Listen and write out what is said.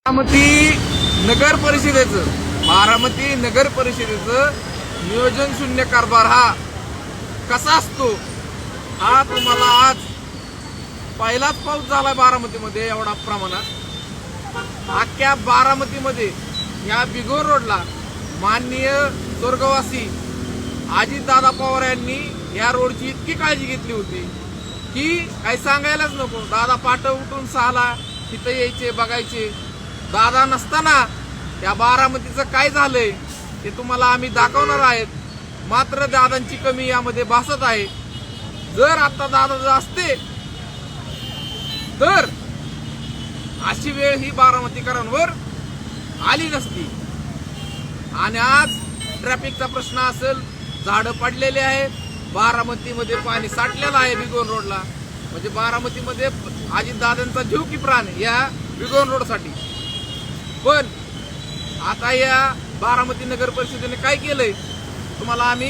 बारामती नगर परिषदेचं नियोजन शून्य कारभार हा कसा असतो हा तुम्हाला आज पहिलाच पाऊस झाला बारामतीमध्ये एवढा प्रमाणात. अख्ख्या बारामतीमध्ये या बिगोर रोडला माननीय स्वर्गवासी अजितदादा पवार यांनी या रोडची इतकी काळजी घेतली होती की काही सांगायलाच नको. दादा पाठ उठून 6ला तिथं यायचे बघायचे. दादा नसताना या बारामतीचं काय झालंय ते तुम्हाला आम्ही दाखवणार आहेत. मात्र दादांची कमी यामध्ये भासत आहे. जर आता दादा असते तर अशी वेळ ही बारामतीकरांवर आली नसती. आणि आज ट्रॅफिकचा प्रश्न असेल, झाडं पडलेले आहेत, बारामतीमध्ये पाणी साठलेलं आहे बिगोन रोडला. म्हणजे बारामतीमध्ये अजितदादांचा जीव की प्राण या बिगोन रोडसाठी. पण आता या बारामती नगर परिषदेने काय केलंय तुम्हाला आम्ही